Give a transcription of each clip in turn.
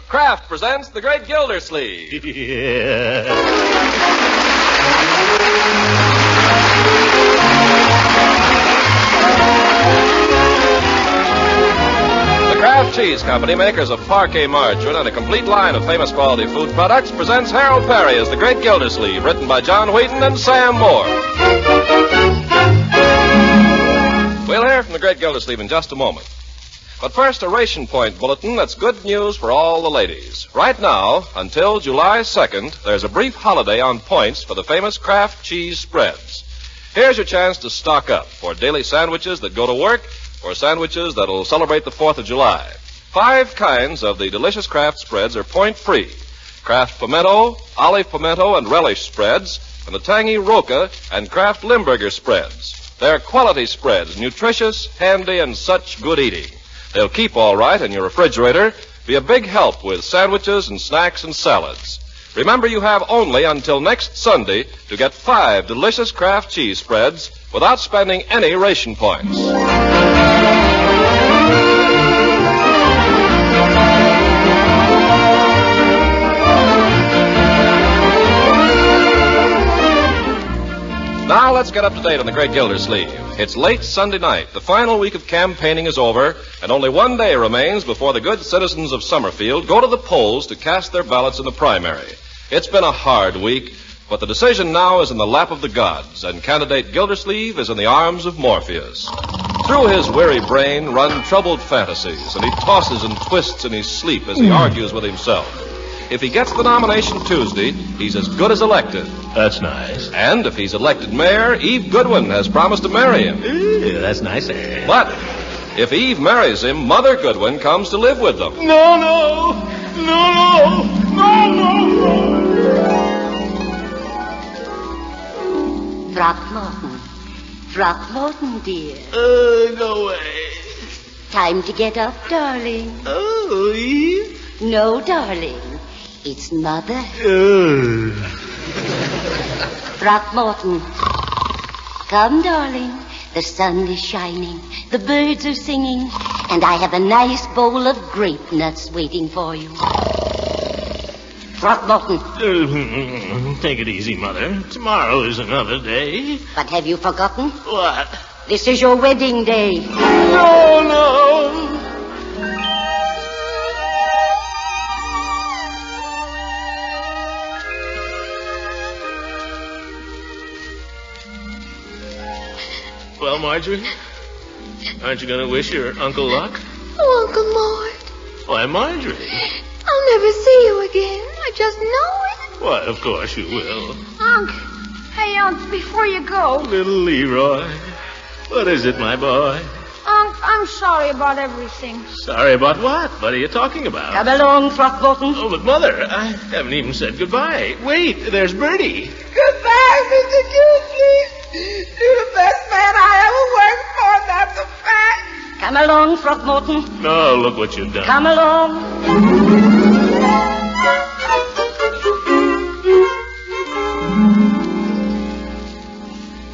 Kraft presents The Great Gildersleeves. Yeah. The Kraft Cheese Company, makers of parquet margarine and a complete line of famous quality food products, presents Harold Perry as The Great Gildersleeve, written by John Wheaton and Sam Moore. We'll hear from The Great Gildersleeve in just a moment. But first, a ration point bulletin that's good news for all the ladies. Right now, until July 2nd, there's a brief holiday on points for the famous Kraft cheese spreads. Here's your chance to stock up for daily sandwiches that go to work or sandwiches that'll celebrate the 4th of July. 5 kinds of the delicious Kraft spreads are point-free. Kraft pimento, olive pimento, and relish spreads, and the tangy Roca and Kraft Limburger spreads. They're quality spreads, nutritious, handy, and such good eating. They'll keep all right in your refrigerator, be a big help with sandwiches and snacks and salads. Remember, you have only until next Sunday to get 5 delicious Kraft cheese spreads without spending any ration points. Now let's get up to date on The Great Gildersleeve. It's late Sunday night. The final week of campaigning is over, and only one day remains before the good citizens of Summerfield go to the polls to cast their ballots in the primary. It's been a hard week, but the decision now is in the lap of the gods, and candidate Gildersleeve is in the arms of Morpheus. Through his weary brain run troubled fantasies, and he tosses and twists in his sleep as he argues with himself. If he gets the nomination Tuesday, he's as good as elected. That's nice. And if he's elected mayor, Eve Goodwin has promised to marry him. Yeah, that's nice. But if Eve marries him, Mother Goodwin comes to live with them. No. Throckmorton, dear. No way. Time to get up, darling. Oh, Eve? No, darling. It's Mother. Throckmorton. Come, darling. The sun is shining. The birds are singing. And I have a nice bowl of grape nuts waiting for you. Throckmorton. Take it easy, Mother. Tomorrow is another day. But have you forgotten? What? This is your wedding day. No. Well, Marjorie, aren't you going to wish your Uncle luck? Oh, Uncle Mort. Why, Marjorie. I'll never see you again. I just know it. Why, of course you will. Unc, hey, Unc, before you go. Little Leroy. What is it, my boy? Unc, I'm sorry about everything. Sorry about what? What are you talking about? Come along, Throckmorton. Oh, but Mother, I haven't even said goodbye. Wait, there's Bertie. Goodbye, Mr. Gildersleeve. You're the best man I ever worked for, that's a fact. Come along, Throckmorton. No, look what you've done. Come along.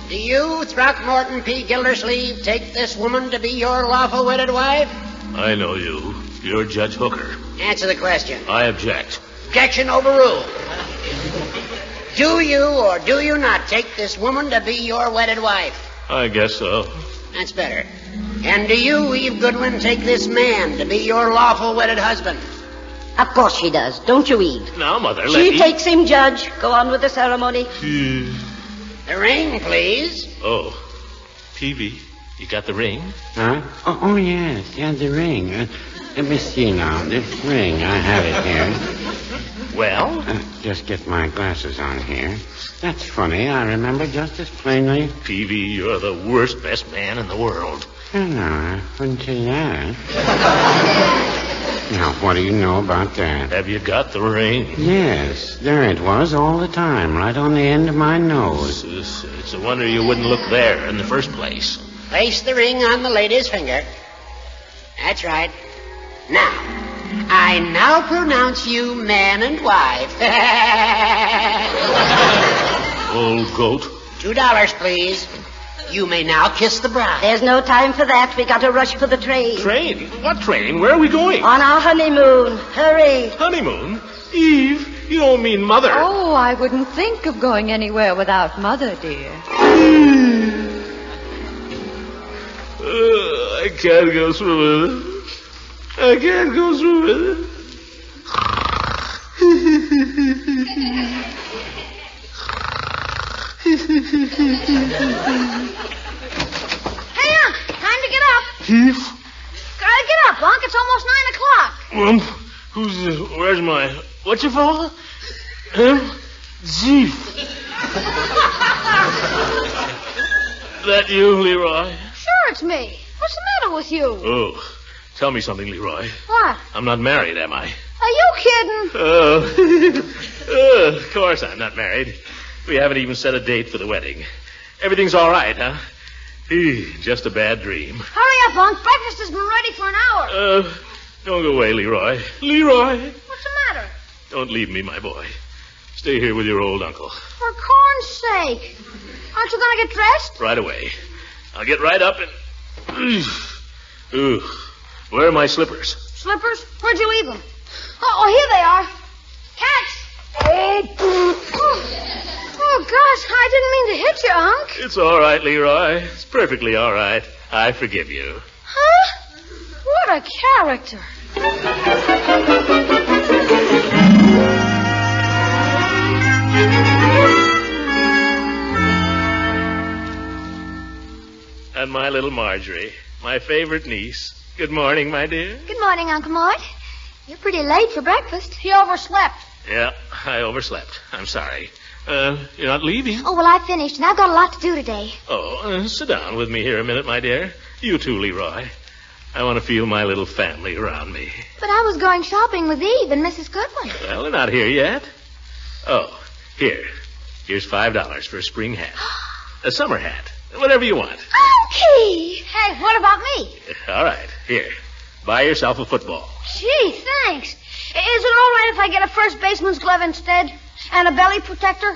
Do you, Throckmorton P. Gildersleeve, take this woman to be your lawful wedded wife? I know you. You're Judge Hooker. Answer the question. I object. Objection overruled. Do you or do you not take this woman to be your wedded wife? I guess so. That's better. And do you, Eve Goodwin, take this man to be your lawful wedded husband? Of course she does. Don't you, Eve? Now, Mother, let She me... takes him, Judge. Go on with the ceremony. The ring, please. Oh, Peavy, you got the ring? Huh? Oh, yes. Yeah, the ring. Let me see now. This ring, I have it here. Well? Just get my glasses on here. That's funny. I remember just as plainly. Peavy, you're the worst, best man in the world. Oh, no, I wouldn't say that. Now, what do you know about that? Have you got the ring? Yes, there it was all the time, right on the end of my nose. It's a wonder you wouldn't look there in the first place. Place the ring on the lady's finger. That's right. Now, I now pronounce you man and wife. Old goat. $2, please. You may now kiss the bride. There's no time for that. We got to rush for the train. Train? What train? Where are we going? On our honeymoon. Hurry. Honeymoon? Eve, you don't mean Mother. Oh, I wouldn't think of going anywhere without Mother, dear. I can't go through with it. I can't go through with it. Hey, Unc, time to get up. Eve? Gotta get up, Unc. It's almost 9 o'clock. Where's my... What you call it? Chief. That you, Leroy? Sure, it's me. What's the matter with you? Oh, tell me something, Leroy. What? I'm not married, am I? Are you kidding? Oh, of course I'm not married. We haven't even set a date for the wedding. Everything's all right, huh? Just a bad dream. Hurry up, Unc. Breakfast has been ready for an hour. Don't go away, Leroy. Leroy! What's the matter? Don't leave me, my boy. Stay here with your old uncle. For corn's sake. Aren't you going to get dressed? Right away. I'll get right up and... Ooh. Where are my slippers? Slippers? Where'd you leave them? Oh, here they are. Catch! Oh, gosh, I didn't mean to hit you, Unc. It's all right, Leroy. It's perfectly all right. I forgive you. Huh? What a character. And my little Marjorie, my favorite niece. Good morning, my dear. Good morning, Uncle Mort. You're pretty late for breakfast. He overslept. Yeah, I overslept. I'm sorry. You're not leaving? Oh, well, I finished, and I've got a lot to do today. Oh, sit down with me here a minute, my dear. You too, Leroy. I want to feel my little family around me. But I was going shopping with Eve and Mrs. Goodwin. Well, they're not here yet. Oh, here. Here's $5 for a spring hat. A summer hat. Whatever you want. Okay. Hey, what about me? All right, here. Buy yourself a football. Gee, thanks. Is it all right if I get a first baseman's glove instead? And a belly protector?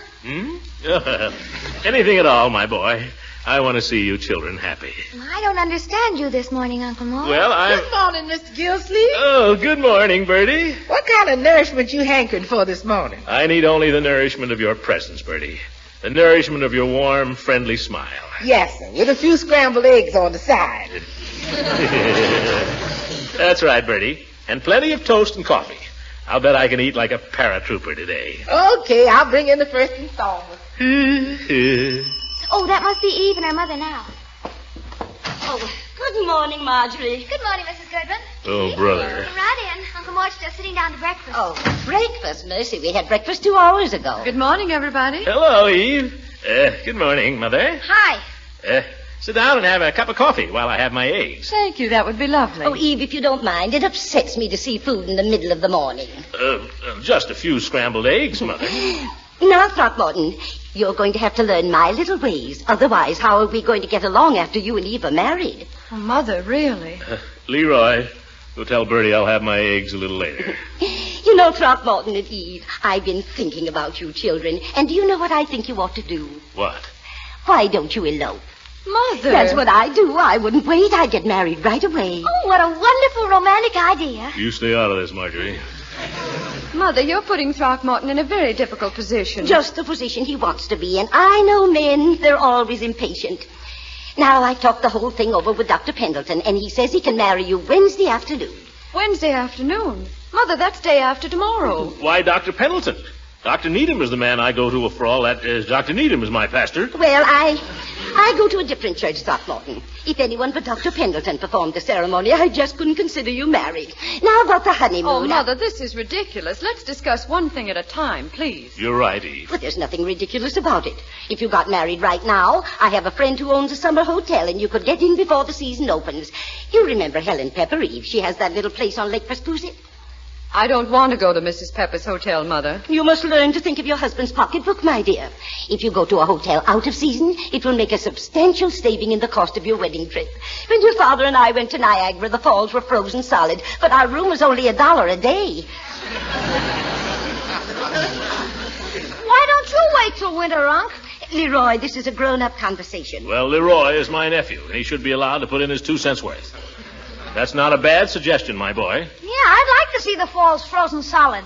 Anything at all, my boy. I want to see you children happy. I don't understand you this morning, Uncle Mort. Well, Good morning, Mr. Gildersleeves. Oh, good morning, Bertie. What kind of nourishment you hankering for this morning? I need only the nourishment of your presence, Bertie. The nourishment of your warm, friendly smile. Yes, sir, with a few scrambled eggs on the side. That's right, Bertie. And plenty of toast and coffee. I'll bet I can eat like a paratrooper today. Okay, I'll bring in the first installment. Oh, that must be Eve and her mother now. Oh, good morning, Marjorie. Good morning, Mrs. Goodwin. Oh, brother. Come right in. Uncle Mort's just sitting down to breakfast. Oh, breakfast, Mercy. We had breakfast 2 hours ago. Good morning, everybody. Hello, Eve. Good morning, Mother. Hi. Sit down and have a cup of coffee while I have my eggs. Thank you. That would be lovely. Oh, Eve, if you don't mind, it upsets me to see food in the middle of the morning. Just a few scrambled eggs, Mother. Now, Throckmorton, you're going to have to learn my little ways. Otherwise, how are we going to get along after you and Eve are married? Oh, Mother, really? Leroy, go tell Bertie I'll have my eggs a little later. You know, Throckmorton and Eve, I've been thinking about you children. And do you know what I think you ought to do? What? Why don't you elope? Mother. That's what I do. I wouldn't wait. I'd get married right away. Oh, what a wonderful romantic idea. You stay out of this, Marjorie. Mother, you're putting Throckmorton in a very difficult position. Just the position he wants to be in. I know men. They're always impatient. Now, I talked the whole thing over with Dr. Pendleton, and he says he can marry you Wednesday afternoon. Wednesday afternoon? Mother, that's day after tomorrow. Why, Dr. Pendleton? Dr. Needham is the man I go to for all that. Dr. Needham is my pastor. Well, I go to a different church, Throckmorton. If anyone but Dr. Pendleton performed the ceremony, I just couldn't consider you married. Now about the honeymoon. Oh, Mother, this is ridiculous. Let's discuss one thing at a time, please. You're right, Eve. But there's nothing ridiculous about it. If you got married right now, I have a friend who owns a summer hotel, and you could get in before the season opens. You remember Helen Pepper, Eve. She has that little place on Lake Pascusit. I don't want to go to Mrs. Pepper's hotel, Mother. You must learn to think of your husband's pocketbook, my dear. If you go to a hotel out of season, it will make a substantial saving in the cost of your wedding trip. When your father and I went to Niagara, the falls were frozen solid, but our room was only $1 a day. Why don't you wait till winter, Unc? Leroy, this is a grown-up conversation. Well, Leroy is my nephew, and he should be allowed to put in his 2 cents worth. That's not a bad suggestion, my boy. Yeah, I'd like to see the falls frozen solid.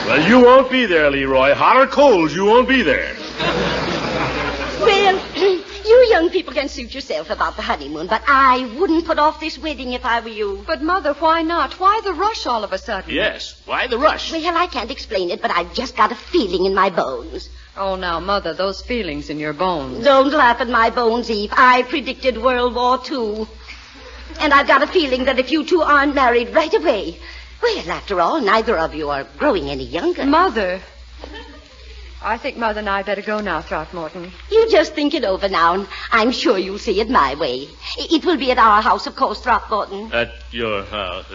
Well, you won't be there, Leroy. Hot or cold, you won't be there. Well, you young people can suit yourself about the honeymoon, but I wouldn't put off this wedding if I were you. But, Mother, why not? Why the rush all of a sudden? Yes, why the rush? Well, I can't explain it, but I've just got a feeling in my bones. Oh, now, Mother, those feelings in your bones. Don't laugh at my bones, Eve. I predicted World War II. And I've got a feeling that if you two aren't married right away, well, after all, neither of you are growing any younger. Mother. I think Mother and I better go now, Throckmorton. You just think it over now, and I'm sure you'll see it my way. It will be at our house, of course, Throckmorton. At your house.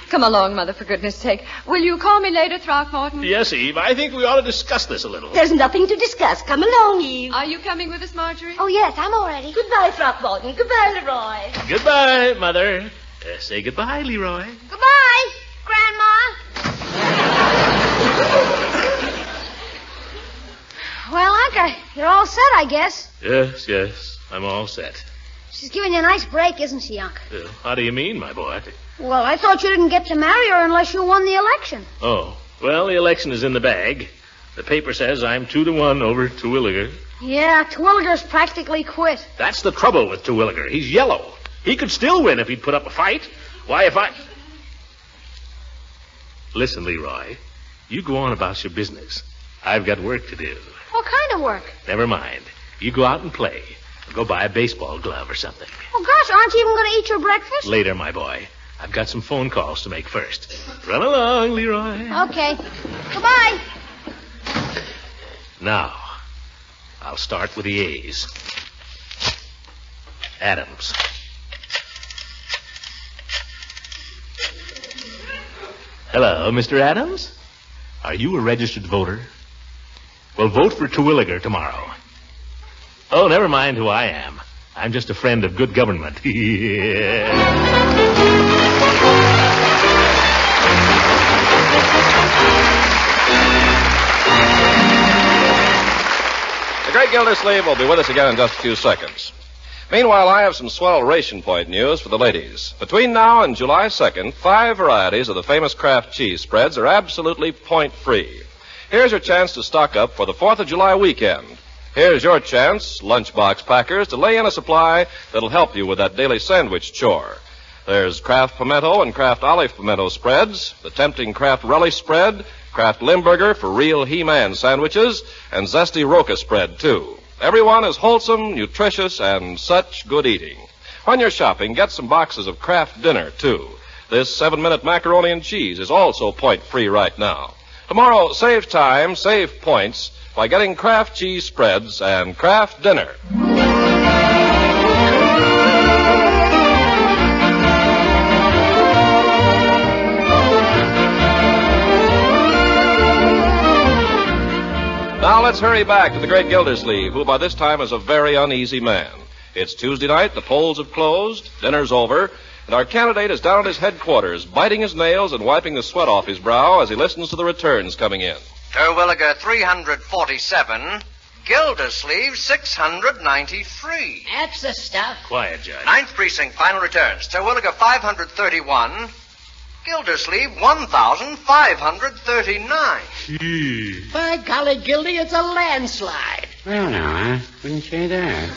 Come along, Mother, for goodness sake. Will you call me later, Throckmorton? Yes, Eve. I think we ought to discuss this a little. There's nothing to discuss. Come along, Eve. Are you coming with us, Marjorie? Oh, yes, I'm all ready. Goodbye, Throckmorton. Goodbye, Leroy. Goodbye, Mother. Say goodbye, Leroy. Goodbye, Grandma. Well, Uncle, you're all set, I guess. Yes. I'm all set. She's giving you a nice break, isn't she, Uncle? How do you mean, my boy? Well, I thought you didn't get to marry her unless you won the election. Oh, well, the election is in the bag. The paper says I'm 2-1 over Terwilliger. Yeah, Terwilliger's practically quit. That's the trouble with Terwilliger. He's yellow. He could still win if he'd put up a fight. Why, if I... Listen, Leroy, you go on about your business. I've got work to do. What kind of work? Never mind. You go out and play. Go buy a baseball glove or something. Oh, gosh, aren't you even going to eat your breakfast? Later, my boy. I've got some phone calls to make first. Run along, Leroy. Okay. Goodbye. Now, I'll start with the A's. Adams. Hello, Mr. Adams. Are you a registered voter? Well, vote for Terwilliger tomorrow. Oh, never mind who I am. I'm just a friend of good government. The Great Gildersleeve will be with us again in just a few seconds. Meanwhile, I have some swell ration point news for the ladies. Between now and July 2nd, 5 varieties of the famous Kraft cheese spreads are absolutely point-free. Here's your chance to stock up for the 4th of July weekend. Here's your chance, lunchbox packers, to lay in a supply that'll help you with that daily sandwich chore. There's Kraft Pimento and Kraft Olive Pimento spreads, the tempting Kraft Relish spread, Kraft Limburger for real He-Man sandwiches, and Zesty Roca spread, too. Everyone is wholesome, nutritious, and such good eating. When you're shopping, get some boxes of Kraft Dinner, too. This 7-minute macaroni and cheese is also point-free right now. Tomorrow, save time, save points by getting Kraft cheese spreads and Kraft Dinner. Now let's hurry back to the Great Gildersleeve, who by this time is a very uneasy man. It's Tuesday night, the polls have closed, dinner's over, and our candidate is down at his headquarters, biting his nails and wiping the sweat off his brow as he listens to the returns coming in. Terwilliger 347, Gildersleeve 693. That's the stuff. Quiet, Judge. 9th Precinct, final returns. Terwilliger 531, Gildersleeve 1,539. By golly, Gildy, it's a landslide. Well, now, I wouldn't say that.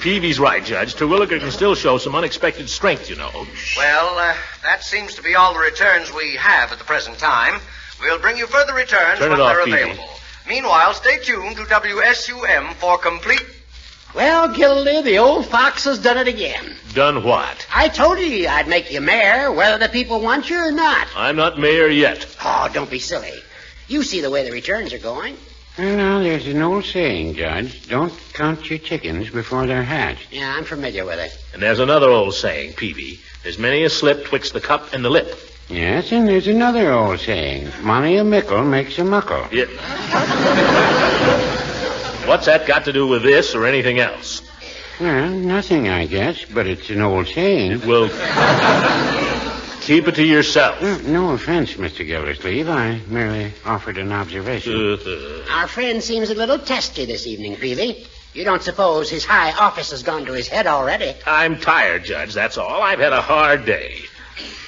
Peavy's right, Judge. Terwilliger can still show some unexpected strength, you know. Well, that seems to be all the returns we have at the present time. We'll bring you further returns Turn when it off, they're Peavy. available. Meanwhile, stay tuned to WSUM for complete... Well, Gildy, the old fox has done it again. Done what? I told you I'd make you mayor, whether the people want you or not. I'm not mayor yet. Oh, don't be silly. You see the way the returns are going. Well, now, there's an old saying, Judge. Don't count your chickens before they're hatched. Yeah, I'm familiar with it. And there's another old saying, Peavy. There's many a slip twixt the cup and the lip. Yes, and there's another old saying. Money a mickle makes a muckle. Yeah. What's that got to do with this or anything else? Well, nothing, I guess, but it's an old saying. Well, Keep it to yourself. No offense, Mr. Gildersleeve. I merely offered an observation. Our friend seems a little testy this evening, Peavy. You don't suppose his high office has gone to his head already? I'm tired, Judge, that's all. I've had a hard day.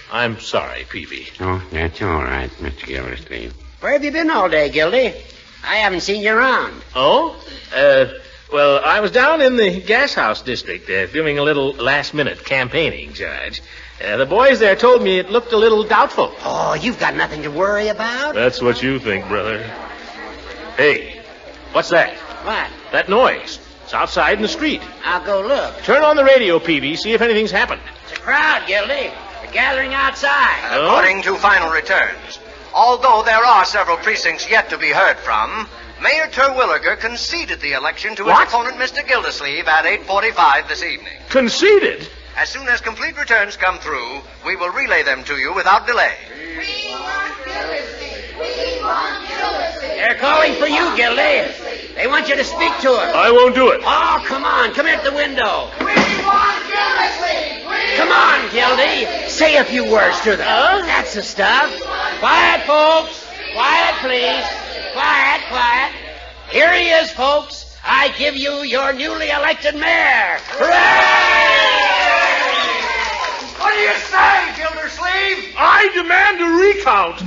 I'm sorry, Peavy. Oh, that's all right, Mr. Gildersleeve. Where have you been all day, Gildy? I haven't seen you around. Oh? Well, I was down in the gas house district doing a little last-minute campaigning, Judge. The boys there told me it looked a little doubtful. Oh, you've got nothing to worry about? That's what you think, brother. Hey, what's that? What? That noise. It's outside in the street. I'll go look. Turn on the radio, Peavy, see if anything's happened. It's a crowd, Gildy. They're gathering outside. According to final returns, although there are several precincts yet to be heard from, Mayor Terwilliger conceded the election to his opponent, Mr. Gildersleeve, at 8:45 this evening. Conceded? As soon as complete returns come through, we will relay them to you without delay. We want Gildersleeve. We want Gildersleeve. They're calling for you, Gildy. They want you to speak to them. I won't do it. Oh, come on. Come here at the window. We want Gildersleeve. Come on, Gildy. Say a few words to them. That's the stuff. Quiet, folks. Quiet, please. Quiet, quiet. Here he is, folks. I give you your newly elected mayor. Hooray! What do you say, Gildersleeve? I demand a recount.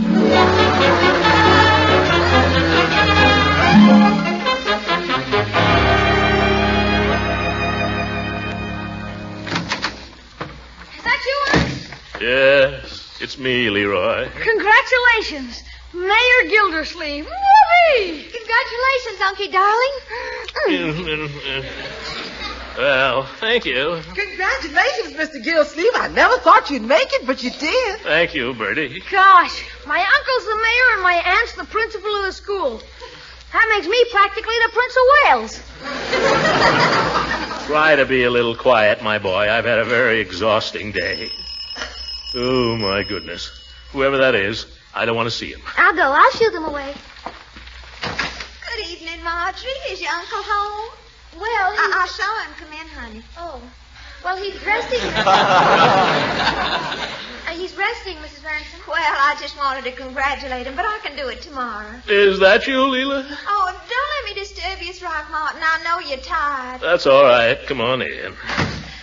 Is that you, Unc? Yes, it's me, Leroy. Congratulations, Mayor Gildersleeve. Whoopee! Congratulations, Unky darling. Well, thank you. Congratulations, Mr. Gildersleeve. I never thought you'd make it, but you did. Thank you, Bertie. Gosh, my uncle's the mayor and my aunt's the principal of the school. That makes me practically the Prince of Wales. Try to be a little quiet, my boy. I've had a very exhausting day. Oh, my goodness. Whoever that is, I don't want to see him. I'll go. I'll shoo them away. Good evening, Marjorie. Is your uncle home? Well, I saw him come in, honey. Oh. Well, he's resting. He's resting, Mrs. Ransom. Well, I just wanted to congratulate him, but I can do it tomorrow. Is that you, Leela? Oh, don't let me disturb you, Throckmorton. I know you're tired. That's all right. Come on in.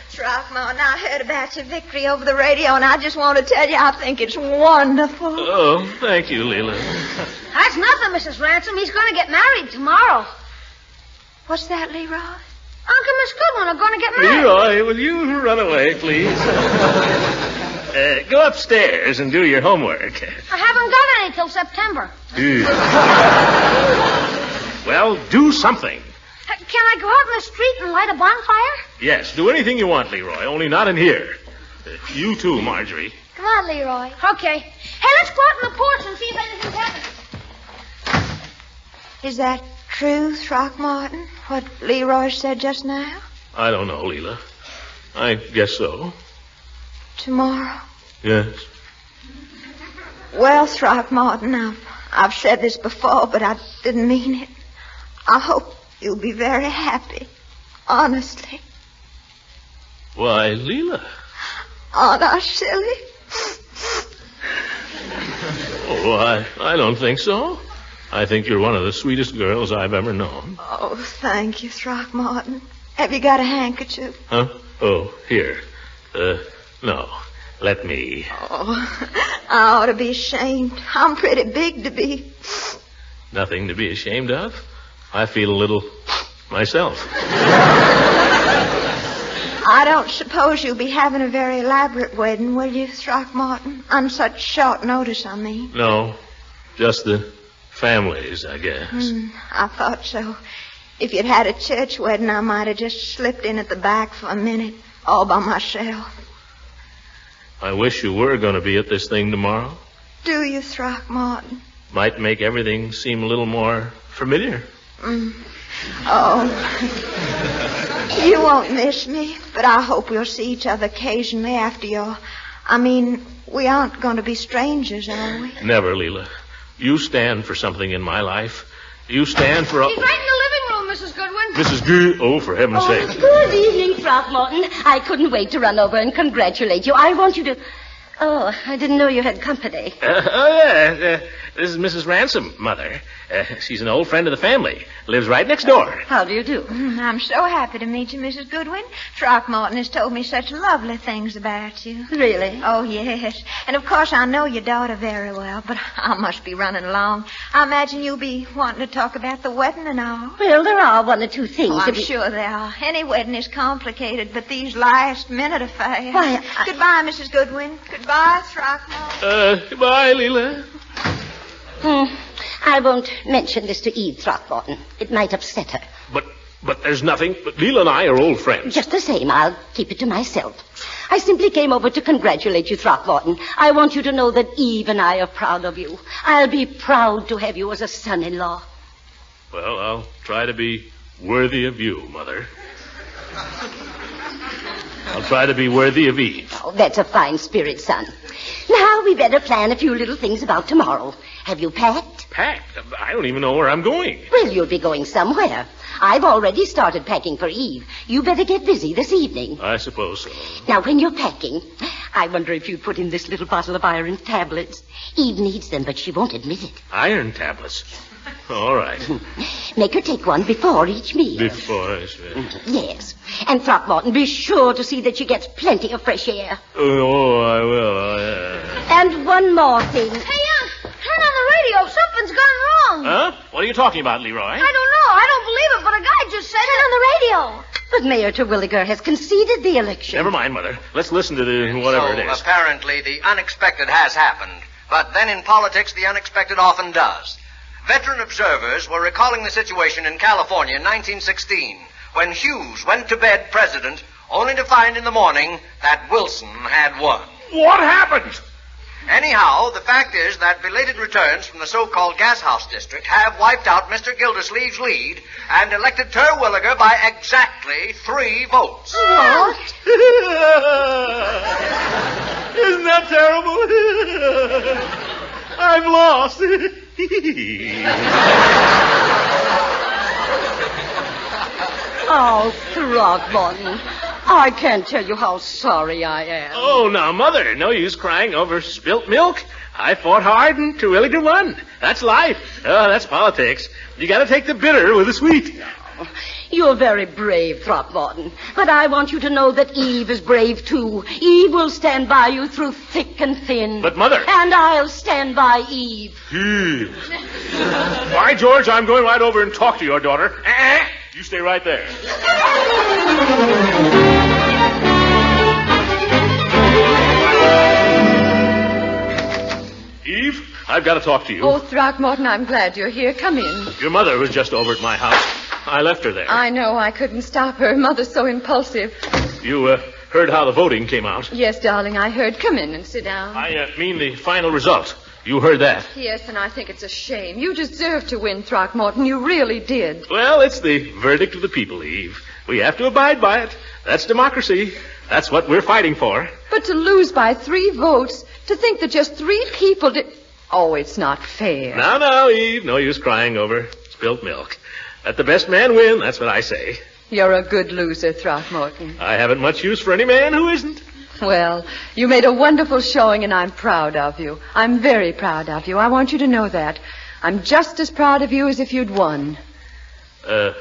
Throckmorton, I heard about your victory over the radio, and I just want to tell you I think it's wonderful. Oh, thank you, Leela. That's nothing, Mrs. Ransom. He's going to get married tomorrow. What's that, Leroy? Uncle and Miss Goodwin are going to get married. Leroy, will you run away, please? Go upstairs and do your homework. I haven't got any till September. Well, do something. Can I go out in the street and light a bonfire? Yes, do anything you want, Leroy, only not in here. You too, Marjorie. Come on, Leroy. Okay. Hey, let's go out on the porch and see if anything's happened. Is that true, Throckmorton, what Leroy said just now? I don't know, Leela. I guess so. Tomorrow? Yes. Well, Throckmorton, I've said this before, but I didn't mean it. I hope you'll be very happy. Honestly. Why, Leela. Aren't I silly? Oh, I don't think so. I think you're one of the sweetest girls I've ever known. Oh, thank you, Throckmorton. Have you got a handkerchief? Huh? Oh, here. No. Let me. Oh, I ought to be ashamed. I'm pretty big to be. Nothing to be ashamed of. I feel a little myself. I don't suppose you'll be having a very elaborate wedding, will you, Throckmorton? On such short notice, I mean. No. Just the families, I guess. I thought so. If you'd had a church wedding, I might have just slipped in at the back for a minute, all by myself. I wish you were going to be at this thing tomorrow. Do you, Throckmorton? Might make everything seem a little more familiar. Oh. You won't miss me, but I hope we'll see each other occasionally after your... we aren't going to be strangers, are we? Never, Leela. You stand for something in my life. You stand for... He's right in the living room, Mrs. Goodwin. Mrs. G... Oh, for heaven's sake. Good evening, Throckmorton. I couldn't wait to run over and congratulate you. I want you to... Oh, I didn't know you had company. This is Mrs. Ransom, Mother. She's an old friend of the family. Lives right next door. How do you do? I'm so happy to meet you, Mrs. Goodwin. Throckmorton has told me such lovely things about you. Really? Oh, yes. And, of course, I know your daughter very well, but I must be running along. I imagine you'll be wanting to talk about the wedding and all. Well, there are one or two things. Oh, I'm sure there are. Any wedding is complicated, but these last-minute affairs... Why, Goodbye, Mrs. Goodwin. Goodbye, Throckmorton. Goodbye, Leela. I won't mention this to Eve Throckmorton. It might upset her. But there's nothing. But Leela and I are old friends. Just the same, I'll keep it to myself. I simply came over to congratulate you, Throckmorton. I want you to know that Eve and I are proud of you. I'll be proud to have you as a son-in-law. Well, I'll try to be worthy of you, Mother. I'll try to be worthy of Eve. Oh, that's a fine spirit, son. Now, we better plan a few little things about tomorrow. Have you packed? Packed? I don't even know where I'm going. Well, you'll be going somewhere. I've already started packing for Eve. You better get busy this evening. I suppose so. Now, when you're packing, I wonder if you'd put in this little bottle of iron tablets. Eve needs them, but she won't admit it. Iron tablets? All right. Make her take one before each meal. Before I say. Yes. And Throckmorton, be sure to see that she gets plenty of fresh air. Oh, I will. And one more thing. Hey, turn on the radio. Something's gone wrong. Huh? What are you talking about, Leroy? I don't know. I don't believe it, but a guy just said turn on the radio. But Mayor Terwilliger has conceded the election. Never mind, Mother. Let's listen to the whatever it is. Apparently, the unexpected has happened. But then in politics, the unexpected often does. Veteran observers were recalling the situation in California in 1916 when Hughes went to bed president only to find in the morning that Wilson had won. What happened? Anyhow, the fact is that belated returns from the so-called gas house district have wiped out Mr. Gildersleeve's lead and elected Terwilliger by exactly 3 votes. What? Isn't that terrible? I've lost. Oh, Throckmorton, I can't tell you how sorry I am. Oh, now, Mother, no use crying over spilt milk. I fought hard and Terwilliger won. That's life. Oh, that's politics. You gotta take the bitter with the sweet. You're very brave, Throckmorton. But I want you to know that Eve is brave, too. Eve will stand by you through thick and thin. But, Mother... And I'll stand by Eve. By George, I'm going right over and talk to your daughter. You stay right there. Eve, I've got to talk to you. Oh, Throckmorton, I'm glad you're here. Come in. Your mother was just over at my house. I left her there. I know. I couldn't stop her. Mother's so impulsive. You heard how the voting came out? Yes, darling, I heard. Come in and sit down. I mean the final result. You heard that? Yes, and I think it's a shame. You deserved to win, Throckmorton. You really did. Well, it's the verdict of the people, Eve. We have to abide by it. That's democracy. That's what we're fighting for. But to lose by 3 votes, to think that just 3 people did... Oh, it's not fair. Now, Eve. No use crying over spilt milk. Let the best man win. That's what I say. You're a good loser, Throckmorton. I haven't much use for any man who isn't. Well, you made a wonderful showing, and I'm proud of you. I'm very proud of you. I want you to know that. I'm just as proud of you as if you'd won. Well,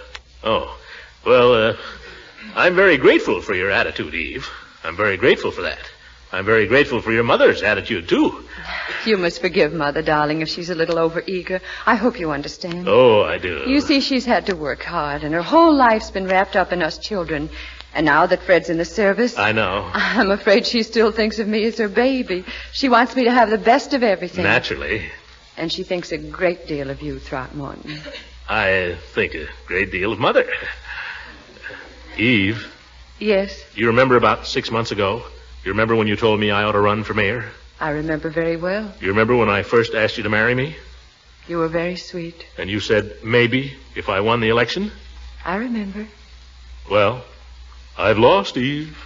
I'm very grateful for your attitude, Eve. I'm very grateful for that. I'm very grateful for your mother's attitude, too. You must forgive Mother, darling, if she's a little overeager. I hope you understand. Oh, I do. You see, she's had to work hard, and her whole life's been wrapped up in us children. And now that Fred's in the service... I know. I'm afraid she still thinks of me as her baby. She wants me to have the best of everything. Naturally. And she thinks a great deal of you, Throckmorton. I think a great deal of Mother. Eve. Yes? You remember about 6 months ago? You remember when you told me I ought to run for mayor? I remember very well. You remember when I first asked you to marry me? You were very sweet. And you said maybe if I won the election? I remember. Well, I've lost, Eve,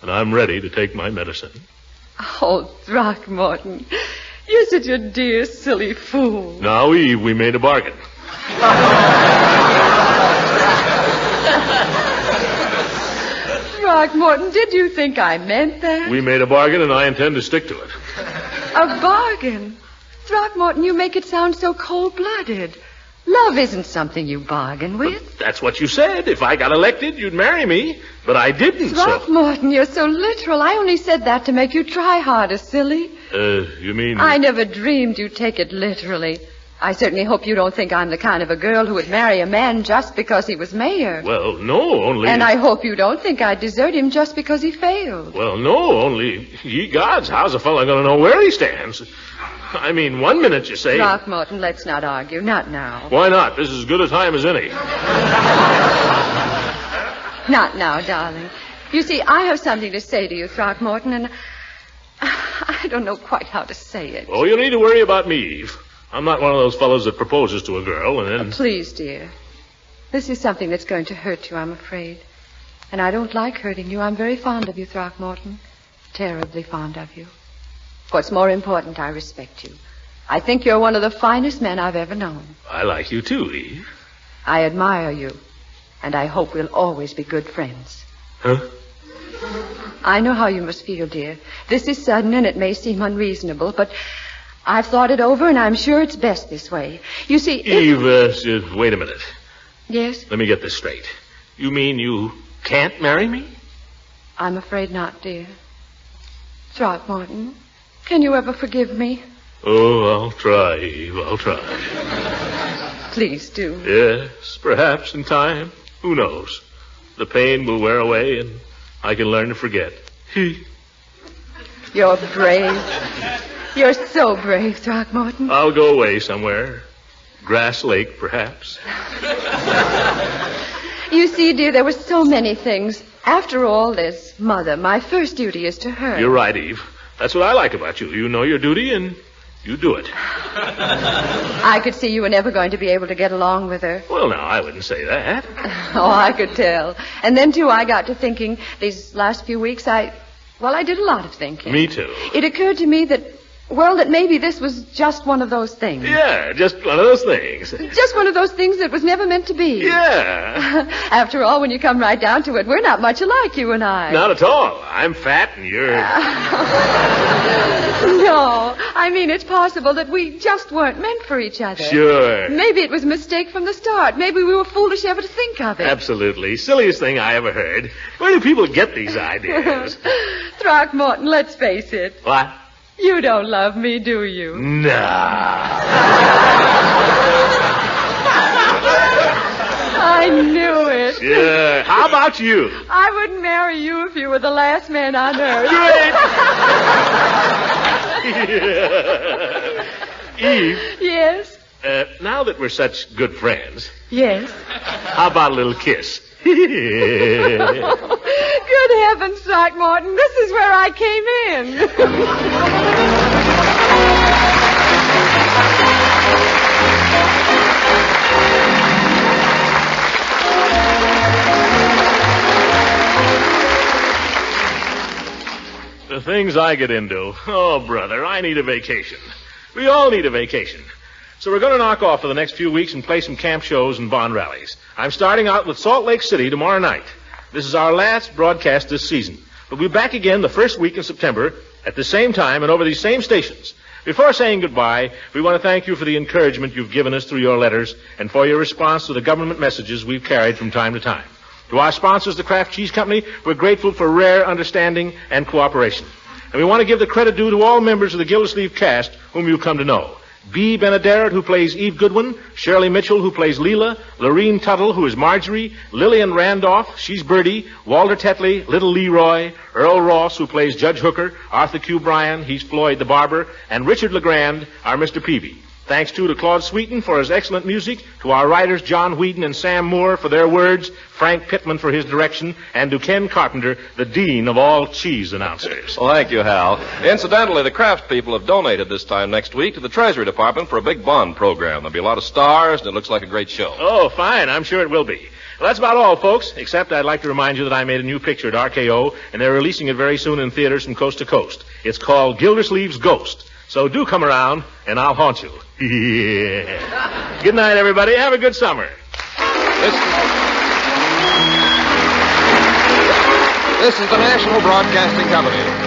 and I'm ready to take my medicine. Oh, Throckmorton, you're such a dear, silly fool. Now, Eve, we made a bargain. Throckmorton, did you think I meant that? We made a bargain, and I intend to stick to it. A bargain? Throckmorton, you make it sound so cold-blooded. Love isn't something you bargain with. But that's what you said. If I got elected, you'd marry me. But I didn't, Throckmorton, you're so literal. I only said that to make you try harder, silly. You mean... I never dreamed you'd take it literally. I certainly hope you don't think I'm the kind of a girl who would marry a man just because he was mayor. Well, no, only... And I hope you don't think I'd desert him just because he failed. Well, no, only... Ye gods, how's a fellow going to know where he stands? I mean, one minute you say... Throckmorton, let's not argue. Not now. Why not? This is as good a time as any. Not now, darling. You see, I have something to say to you, Throckmorton, and I don't know quite how to say it. Oh, you need to worry about me, Eve. I'm not one of those fellows that proposes to a girl and then... Please, dear. This is something that's going to hurt you, I'm afraid. And I don't like hurting you. I'm very fond of you, Throckmorton. Terribly fond of you. What's more important, I respect you. I think you're one of the finest men I've ever known. I like you too, Eve. I admire you. And I hope we'll always be good friends. Huh? I know how you must feel, dear. This is sudden and it may seem unreasonable, but I've thought it over and I'm sure it's best this way. You see... Eve, wait a minute. Yes? Let me get this straight. You mean you can't marry me? I'm afraid not, dear. Throckmorton, can you ever forgive me? Oh, I'll try, Eve. I'll try. Please do. Yes, perhaps in time. Who knows? The pain will wear away and I can learn to forget. You're brave. You're so brave, Throckmorton. I'll go away somewhere. Grass Lake, perhaps. You see, dear, there were so many things. After all, there's Mother. My first duty is to her. You're right, Eve. That's what I like about you. You know your duty and you do it. I could see you were never going to be able to get along with her. Well, now, I wouldn't say that. Oh, I could tell. And then, too, I got to thinking these last few weeks, I did a lot of thinking. Me too. It occurred to me that maybe this was just one of those things. Yeah, just one of those things. Just one of those things that was never meant to be. Yeah. After all, when you come right down to it, we're not much alike, you and I. Not at all. I'm fat and you're... No, I mean, it's possible that we just weren't meant for each other. Sure. Maybe it was a mistake from the start. Maybe we were foolish ever to think of it. Absolutely. Silliest thing I ever heard. Where do people get these ideas? Throckmorton, let's face it. What? You don't love me, do you? Nah. I knew it. Yeah. How about you? I wouldn't marry you if you were the last man on earth. Great. Eve. Yes? Now that we're such good friends. Yes? How about a little kiss? Good heavens, Throckmorton. This is where I came in. The things I get into. Oh, brother, I need a vacation. We all need a vacation. So we're going to knock off for the next few weeks and play some camp shows and bond rallies. I'm starting out with Salt Lake City tomorrow night. This is our last broadcast this season. We'll be back again the first week in September at the same time and over these same stations. Before saying goodbye, we want to thank you for the encouragement you've given us through your letters and for your response to the government messages we've carried from time to time. To our sponsors, the Kraft Cheese Company, we're grateful for rare understanding and cooperation. And we want to give the credit due to all members of the Gildersleeve cast whom you've come to know. Bea Benaderet, who plays Eve Goodwin, Shirley Mitchell, who plays Leela, Lorene Tuttle, who is Marjorie, Lillian Randolph, she's Birdie, Walter Tetley, Little Leroy, Earl Ross, who plays Judge Hooker, Arthur Q. Bryan, he's Floyd the Barber, and Richard LeGrand, our Mr. Peavy. Thanks, too, to Claude Sweeten for his excellent music, to our writers John Whedon and Sam Moore for their words, Frank Pittman for his direction, and to Ken Carpenter, the dean of all cheese announcers. Well, thank you, Hal. Incidentally, the Kraft people have donated this time next week to the Treasury Department for a big bond program. There'll be a lot of stars, and it looks like a great show. Oh, fine. I'm sure it will be. Well, that's about all, folks, except I'd like to remind you that I made a new picture at RKO, and they're releasing it very soon in theaters from coast to coast. It's called Gildersleeves Ghost. So do come around, and I'll haunt you. Yeah. Good night, everybody. Have a good summer. This is the National Broadcasting Company.